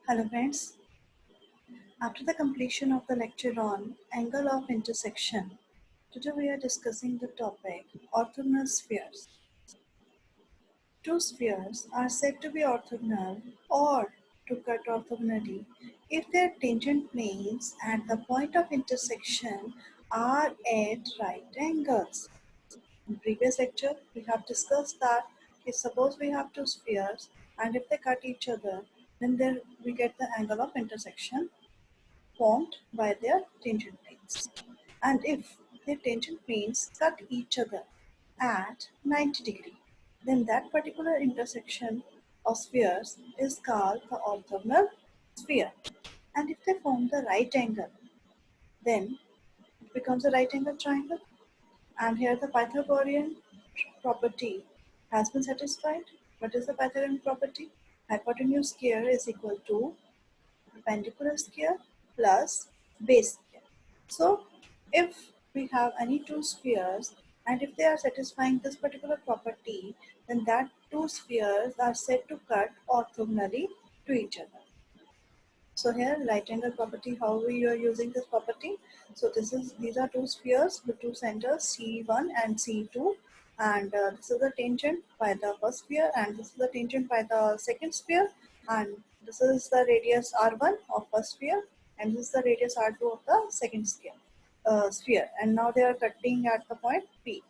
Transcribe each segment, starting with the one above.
Hello friends, after the completion of the lecture on angle of intersection, today we are discussing the topic orthogonal spheres. Two spheres are said to be orthogonal or to cut orthogonally if their tangent planes at the point of intersection are at right angles. In previous lecture, we have discussed that if suppose we have two spheres and if they cut each other, then there we get the angle of intersection formed by their tangent planes. And if their tangent planes cut each other at 90 degree, then that particular intersection of spheres is called the orthogonal sphere. And if they form the right angle, then it becomes a right angle triangle. And here the Pythagorean property has been satisfied. What is the Pythagorean property? Hypotenuse square is equal to perpendicular square plus base square. So if we have any two spheres and if they are satisfying this particular property, then that two spheres are said to cut orthogonally to each other. So here right angle property, how we are using this property. So these are two spheres with two centers C1 and C2, and this is the tangent by the first sphere and this is the tangent by the second sphere, and this is the radius R1 of first sphere and this is the radius R2 of the second sphere, and now they are cutting at the point P.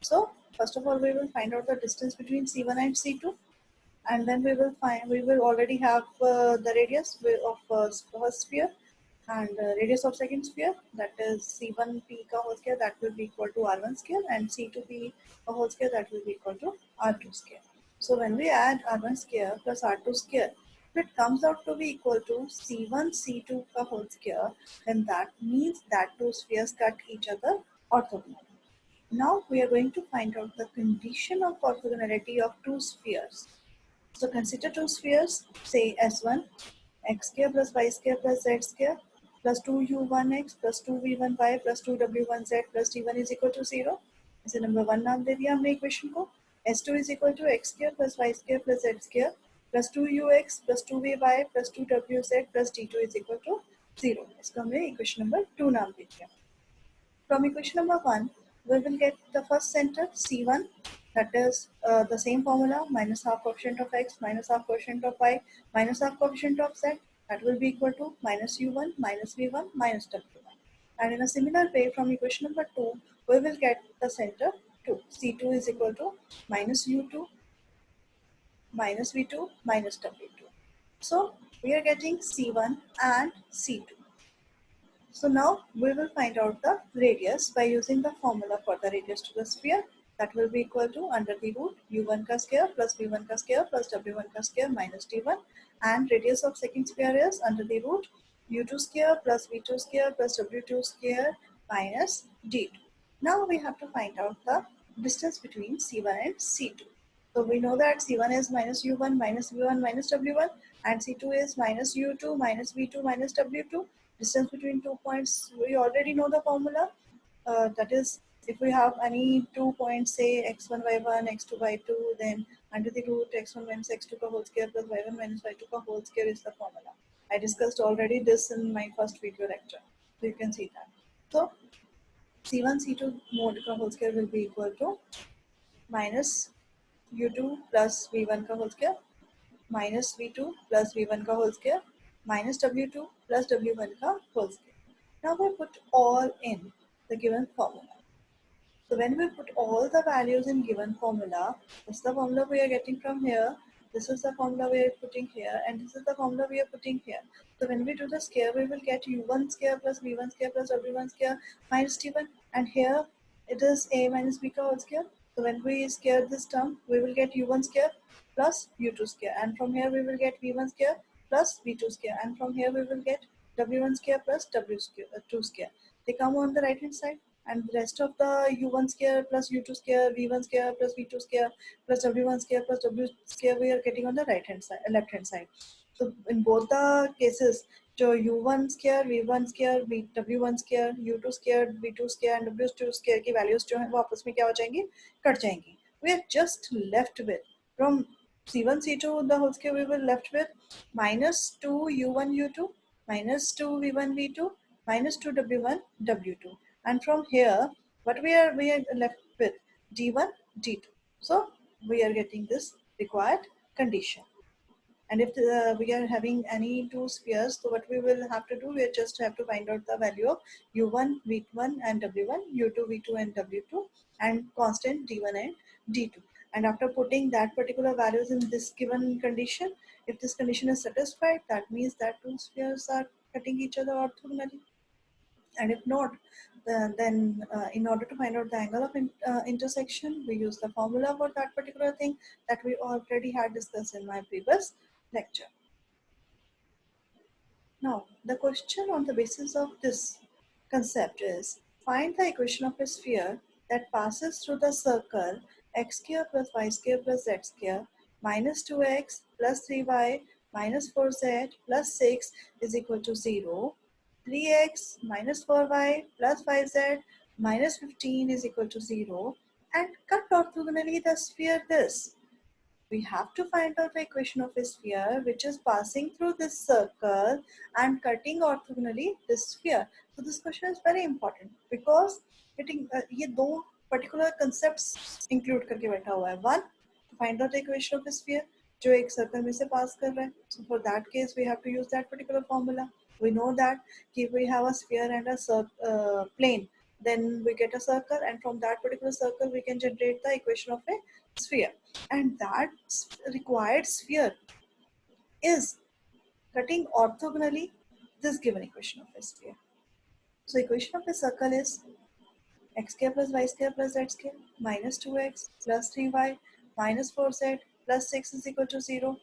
So first of all we will find out the distance between C1 and C2, and then we will already have the radius of first sphere and radius of second sphere, that is C1p ka whole square, that will be equal to R1 square, and C2p ka whole square, that will be equal to R2 square. So when we add R1 square plus R2 square, if it comes out to be equal to C1 C2 ka whole square, then that means that two spheres cut each other orthogonally. Now we are going to find out the condition of orthogonality of two spheres. So consider two spheres, say S1, x square plus y square plus z square plus 2u1x plus 2v1y plus 2w1z plus d1 is equal to 0. इसे number 1 नाम दे दिया हमने equation को. S2 is equal to x square plus y square plus z square plus 2ux plus 2vy plus 2wz plus d2 is equal to 0. इसको हमने equation number 2 नाम दे दिया. From equation number 1, we will get the first center C1, that is the same formula, minus half coefficient of x minus half coefficient of y minus half coefficient of z, that will be equal to minus u1 minus v1 minus w1. And in a similar way, from equation number 2, we will get the center 2. C2 is equal to minus u2 minus v2 minus w2. So we are getting C1 and C2. So now we will find out the radius by using the formula for the radius to the sphere, that will be equal to under the root u1 ka square plus v1 ka square plus w1 ka square minus d1, and radius of second sphere is under the root u2 square plus v2 square plus w2 square minus d2. Now we have to find out the distance between C1 and C2. So we know that C1 is minus u1 minus v1 minus w1 and C2 is minus u2 minus v2 minus w2. Distance between 2 points, we already know the formula. That is, if we have any 2 points, say x1 y1 x2 y2, then under the root x1 minus x2 ka whole square plus y1 minus y2 ka whole square is the formula. I discussed already this in my first video lecture, so you can see that. So C1 C2 mod ka whole square will be equal to minus u2 plus v1 ka whole square minus v2 plus v1 ka whole square minus w2 plus w1 ka whole square. Now we put all in the given formula. So when we put all the values in given formula, this is the formula we are getting from here, this is the formula we are putting here, and this is the formula we are putting here. So when we do the square, we will get u1 square plus v1 square plus w1 square minus t1, and here it is a minus b ka whole square. So when we square this term, we will get u1 square plus u2 square, and from here we will get v1 square plus v2 square, and from here we will get w1 square plus w2 square. They come on the right hand side, and the rest of the u1 square plus u2 square, v1 square plus v2 square plus w1 square plus w square we are getting on the right hand side, left hand side. So in both the cases, जो u1 square, v1 square, w1 square, u2 square, v2 square and w2 square की values जो हैं वो आपस में क्या हो जाएंगी, कट जाएंगी. We are just left with, from C1 C2 the whole square, we will left with minus 2 U1 U2 minus 2 V1 V2 minus 2 W1 W2, and from here what we are left with D1 D2. So we are getting this required condition. And if we are having any two spheres, so what we will have to do, we just have to find out the value of u1, v1 and w1, u2, v2 and w2, and constant d1 and d2. And after putting that particular values in this given condition, if this condition is satisfied, that means that two spheres are cutting each other orthogonally. And if not, then in order to find out the angle of intersection, we use the formula for that particular thing that we already had discussed in my previous lecture. Now, the question on the basis of this concept is, find the equation of a sphere that passes through the circle x square plus y square plus z square minus 2x plus 3y minus 4z plus 6 is equal to 0, 3x minus 4y plus 5z minus 15 is equal to 0, and cut orthogonally the sphere this. We have to find out the equation of a sphere which is passing through this circle and cutting orthogonally this sphere. So this question is very important because ये दो particular concepts include करके बैठा हुआ है. One, to find out the equation of a sphere जो एक circle में से pass कर रहा है. So for that case we have to use that particular formula. We know that if we have a sphere and a plane, then we get a circle, and from that particular circle we can generate the equation of a sphere, and that required sphere is cutting orthogonally this given equation of a sphere. So equation of a circle is x square plus y square plus z square minus 2x plus 3y minus 4z plus 6 is equal to 0,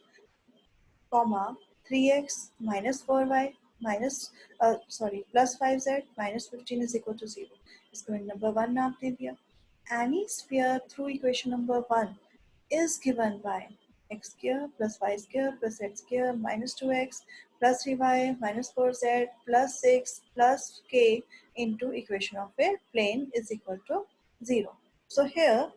comma 3x minus 4y minus plus 5z minus 15 is equal to 0. इसको number 1 नाम दे दिया. Any sphere through equation number 1 is given by x square plus y square plus z square minus 2x plus 3y minus 4z plus 6 plus k into equation of a plane is equal to 0. So here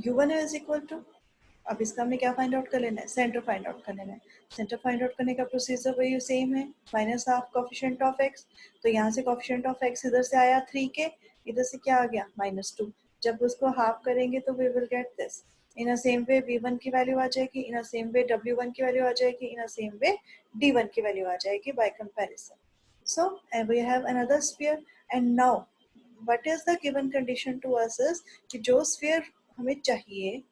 u1 is equal to, अब इसका हमने क्या find out कर लेना है, centre find out कर लेना है. सेंटर फाइंड आउट करने का प्रोसीजर वही सेम है, minus half coefficient of x. तो यहाँ से कोफिशिएंट ऑफ एक्स इधर से आया 3 के, इधर से क्या आ गया -2. जब उसको हाफ करेंगे तो we will get this. In a same way v1 की वैल्यू आ जाएगी, इन अ सेम वे w1 की वैल्यू आ जाएगी, इन अ सेम वे d1 की वैल्यू आ जाएगी bye comparison. So we have another sphere, and now what is the given condition to us is कि जो sphere हमें चाहिए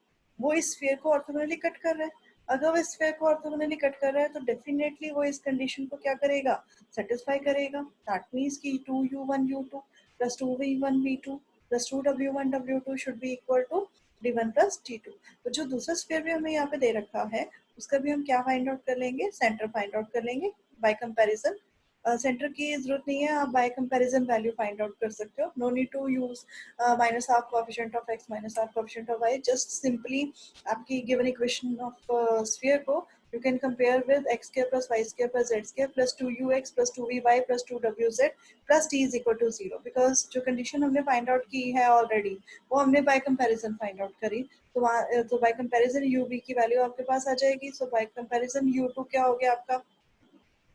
वो इस स्फीयर को ऑर्थोगोनली कट कर रहा है. अगर वो इस स्फीयर को ऑर्थोगोनली कट कर रहा है तो डेफिनेटली वो इस कंडीशन को क्या करेगा, सेटिस्फाई करेगा. दैट मींस कि 2u1 u2 plus 2v1 v2 plus 2w1 w2 should be equal to d1 plus d2. तो जो दूसरा स्फीयर भी हमें यहाँ पे दे रखा है उसका भी हम क्या फाइंड आउट कर लेंगे, सेंटर फाइंड आउट कर लेंगे बाय कंपैरिजन. सेंटर की जरूरत नहीं है, आप by comparison value find out कर सकते हो. No need to use minus half coefficient of x minus half coefficient of y. Just simply आपकी गिवन इक्वेशन ऑफ स्फीयर को you can compare with x square plus y square plus z square plus 2ux plus 2vy plus 2wz plus t is equal to 0. because जो condition हमने find out की है already वो हमने bye comparison find out करी. तो वहाँ तो बाय कंपैरिजन uv की वैल्यू आपके पास आ जाएगी. सो बाय कंपैरिजन u2 क्या हो गया आपका,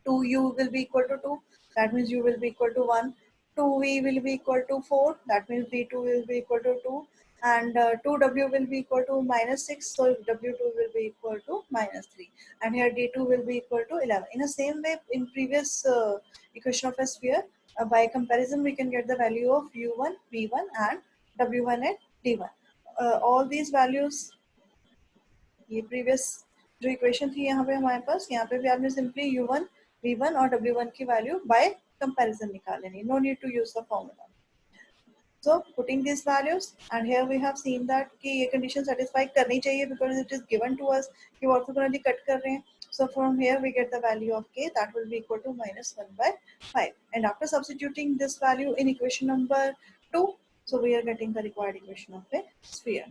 2u will be equal to 2, that means u will be equal to 1. 2v will be equal to 4, that means v2 will be equal to 2. And 2w will be equal to -6, so w2 will be equal to -3. And here d2 will be equal to 11. In the same way, in previous equation of a sphere, by comparison we can get the value of u1, v1 and w1 and d1. All these values, ये previous जो equation थी यहाँ पे हमारे पास, यहाँ पे भी आपने सिंपली u1, v1 और w1 की वैल्यू बाय कंपैरिजन निकाल लेनी. No need to use the formula. So putting these values, and here we have seen that कि ये condition satisfy करनी चाहिए because it is given to us कि orthogonally cut कर रहे हैं. So from here we get the value of k, that will be equal to -1/5. And after substituting this value in equation number 2, so we are getting the required equation of a sphere.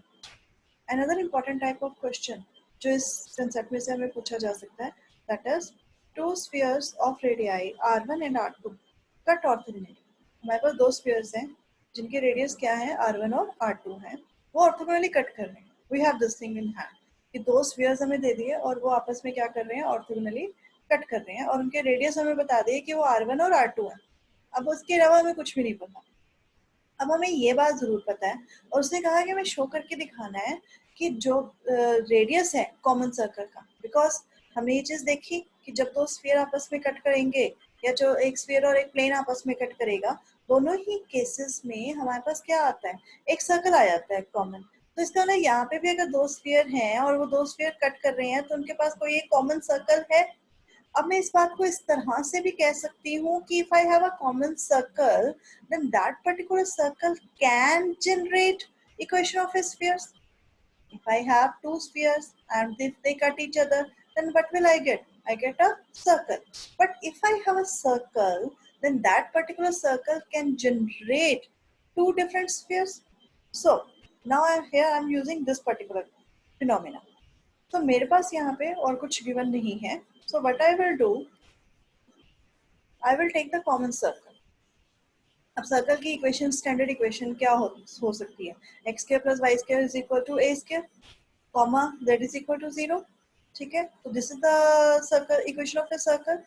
Another important type of question जो इस concept में से हमें पूछा जा सकता है, that is two spheres of radii r1 and r2 cut orthogonally. हमारे पास दो spheres हैं जिनके रेडियस क्या है R1 और R2 है, वो ऑर्थोगोनली कट कर रहे हैं. We have this thing in hand कि दो स्फीयर्स हमें दे दिए और वो आपस में क्या कर रहे हैं, ऑर्थोगोनली कट कर रहे हैं, और उनके रेडियस हमें बता दिए कि वो R1 और R2 है. अब उसके अलावा हमें कुछ भी नहीं पता. अब हमें ये बात जरूर पता है और उसने कहा कि हमें शो करके दिखाना है कि जो रेडियस है कॉमन सर्कल का, बिकॉज हमने ये चीज देखी कि जब दो स्फीयर आपस में कट करेंगे या जो एक स्फीयर और एक प्लेन आपस में कट करेगा, दोनों ही केसेस में हमारे पास क्या आता है, एक सर्कल आ जाता है कॉमन. तो इसका मतलब यहाँ पे भी अगर दो स्फीयर हैं और वो दो स्फीयर कट कर रहे हैं तो उनके पास कोई एक कॉमन सर्कल है. अब मैं इस बात को इस तरह से भी कह सकती हूँ कि if I have a common circle then that particular circle can generate equation of spheres. If I have two spheres and if they cut each other, then what will I get? I get a circle. But if I have a circle, then that particular circle can generate two different spheres. So now I'm using this particular phenomena. So मेरे पास यहाँ पे और कुछ given नहीं है. So what I will do, I will take the common circle. अब circle की equation, standard equation क्या हो सकती है, x square plus y square is equal to a square comma z is equal to 0. ठीक है, तो this is the circle equation of a circle.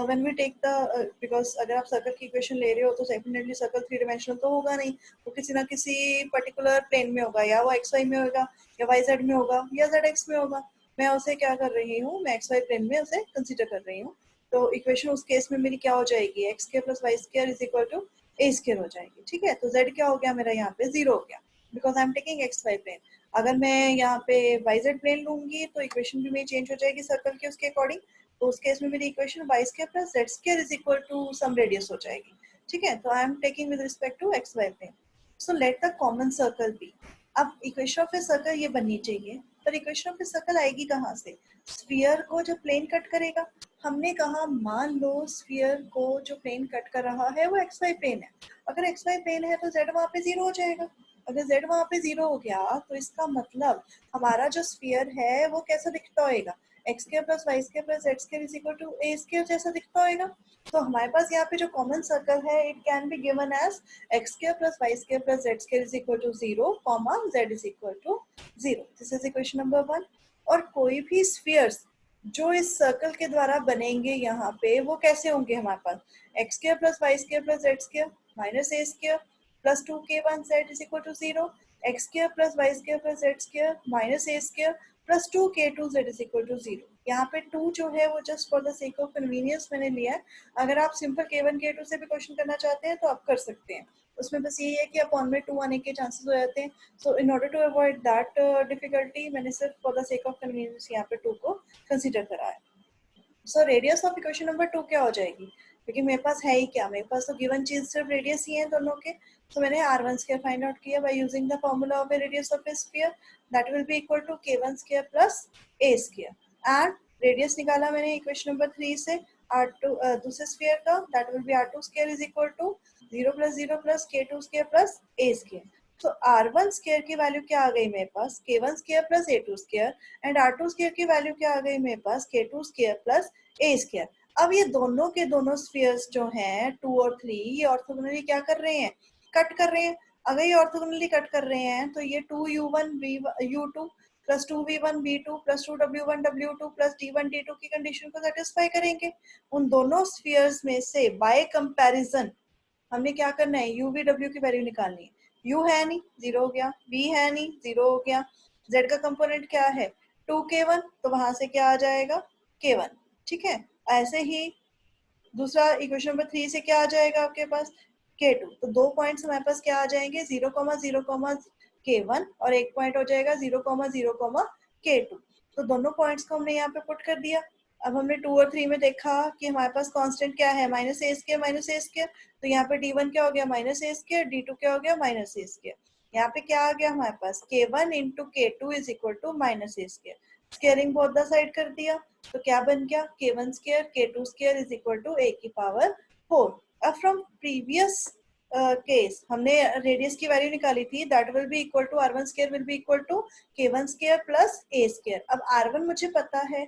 When we take the, because अगर आप circle की इक्वेशन ले रहे हो तो डेफिनेटली सर्कल थ्री डिमेंशनल तो होगा नहीं, वो किसी ना किसी पर्टिकुलर प्लेन में होगा, या वो एक्स वाई में होगा, या वाई जेड में होगा, या जेड एक्स में होगा. मैं उसे क्या कर रही हूँ, मैं एक्स वाई प्लेन में उसे कंसिडर कर रही हूँ. तो इक्वेशन उस केस में मेरी क्या हो जाएगी, x square plus y square is equal to a square हो जाएगी. ठीक है, तो z क्या हो गया मेरा यहाँ पे, 0 हो गया, because I am taking x y plane. अगर मैं यहाँ पे वाई जेड प्लेन लूंगी तो इक्वेशन भी मेरी चेंज हो जाएगी सर्कल के उसके अकॉर्डिंग. तो उस केस में मेरी equation y square plus z square is equal to some radius हो जाएगी. ठीक है, तो I am taking with respect to x y plane. So let the common circle be. अब इक्वेशन ऑफ ए सर्कल ये बननी चाहिए, पर इक्वेशन ऑफ ए सर्कल आएगी कहाँ से, स्फीयर को जो प्लेन कट करेगा. हमने कहा मान लो स्फीयर को जो प्लेन कट कर रहा है वो एक्स वाई प्लेन है. अगर एक्स वाई प्लेन है तो जेड वहां पे 0 हो जाएगा. अगर z वहां पे 0 हो गया तो इसका मतलब हमारा जो स्फीयर है वो कैसा दिखता होएगा, x square plus y square plus z square is equal to a square जैसा दिखता होएगा. तो हमारे पास यहाँ पे जो कॉमन सर्कल है it can be given as x square plus y square plus z square is equal to 0 comma z is equal to 0. This is equation number 1. और कोई भी स्फीयर्स जो इस सर्कल के द्वारा बनेंगे यहाँ पे वो कैसे होंगे हमारे पास, x square plus y square plus z square minus a square plus 2k1z is equal to 0, x square plus y square plus z square minus a square plus 2k2z is equal to 0. यहाँ पे 2 जो है वो just for the sake of convenience मैंने लिया है. अगर आप सिंपल k1 k2 से भी क्वेश्चन करना चाहते हैं तो आप कर सकते हैं, उसमें बस यही है कि अपॉन में 2 आने के चांसेस हो जाते हैं. So in order to avoid that difficulty मैंने सिर्फ for the sake of convenience यहाँ पे 2 को कंसिडर करा है. So radius of equation number 2 क्या हो जाएगी, क्योंकि मेरे पास है ही क्या, मेरे पास तो गिवन चीज सिर्फ रेडियस ही है दोनों के. तो मैंने r1 स्क्वायर फाइंड आउट किया by using the formula of a radius of a sphere, that will be equal to k1 square plus a square. And radius निकाला मैंने इक्वेशन नंबर 3 से r2 दूसरे स्फीयर का, that will be r2 square is equal to 0 plus k2 square plus a square. तो r1 square की value क्या आ गई मेरे पास, k1 square plus a2 square, and r2 square की वैल्यू क्या आ गई मेरे पास, k2 square plus a square. अब ये दोनों के दोनों स्फीयर्स जो हैं 2 और 3 ये ऑर्थोगोनली क्या कर रहे हैं, कट कर रहे हैं. अगर ये ऑर्थोगोनली कट कर रहे हैं तो ये 2u1 u2 plus 2v1 v2 plus 2w1 w2 plus d1 d2 की कंडीशन को सेटिस्फाई करेंगे. उन दोनों स्फीयर्स में से बाय कंपैरिजन हमने क्या करना है, यू वी डब्ल्यू की वैल्यू निकालनी है. यू है नहीं, 0 हो गया, वी है नहीं, 0 हो गया, जेड का कंपोनेंट क्या है 2k1, तो वहां से क्या आ जाएगा k1. ठीक है, ऐसे ही दूसरा इक्वेशन नंबर 3 से क्या आ जाएगा आपके पास k2. तो दो पॉइंट्स हमारे पास क्या आ जाएंगे 0, 0, k1 और एक पॉइंट हो जाएगा 0, 0, k2. तो दोनों पॉइंट्स को हमने यहाँ पे पुट कर दिया. अब हमने 2 और 3 में देखा कि हमारे पास कांस्टेंट क्या है minus a square minus a square. तो यहाँ पे d1 क्या हो गया माइनस ए स्क्वायर, d2 क्या हो गया माइनस ए स्क्वायर. यहाँ पे क्या आ गया हमारे पास k1 into k2 is equal to minus a square. Squaring both the side कर दिया तो क्या बन गया k1 square k2 square is equal to a की पावर 4. अब फ्रॉम प्रीवियस केस हमने रेडियस की वैल्यू निकाली थी, that will be equal to r1 square will be equal to k1 square plus a square. अब r1 मुझे पता है,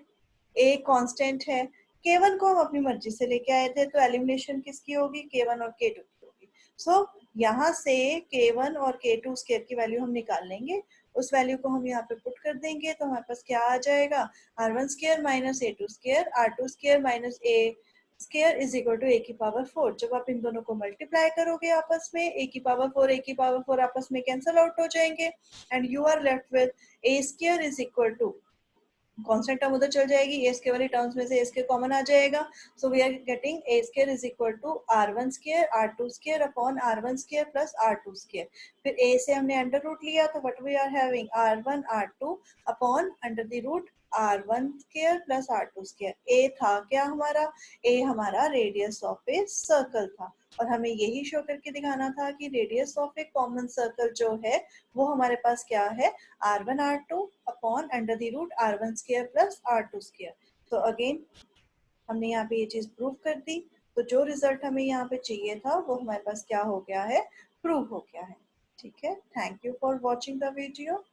a कांस्टेंट है, k1 को हम अपनी मर्जी से लेके आए थे, तो एलिमिनेशन किसकी होगी k1 और k2 की होगी. सो यहाँ से k1 और k2 स्केयर की वैल्यू हम निकाल लेंगे, उस वैल्यू को हम यहाँ पे पुट कर देंगे तो हमारे पास क्या आ जाएगा, r1 square minus a2 square r2 square minus a square is equal to a की पावर 4। जब आप इन दोनों को मल्टीप्लाई करोगे आपस में, a की पावर 4 a की पावर 4 आपस में कैंसल आउट हो जाएंगे and you are left with a square is equal to, constant term उधर चल जाएगी, ए स्केयर वाली टर्म्स में से ए स्केयर कॉमन आ जाएगा, so we are getting a square is equal to r1 square r2 square upon r1 square plus r2 square. फिर a से हमने अंडर रूट लिया तो what we are having r1 r2 upon under the root r1 square plus r2 square. A था क्या हमारा, ए हमारा radius of a circle था और हमें यही शो करके दिखाना था कि radius of a common circle जो है वो हमारे पास क्या है, r1 r2 upon under the root r1 square plus r2 square. तो अगेन हमने यहाँ पे ये चीज प्रूव कर दी, तो जो रिजल्ट हमें यहाँ पे चाहिए था वो हमारे पास क्या हो गया है, प्रूव हो गया है। ठीक है, thank you for watching the video.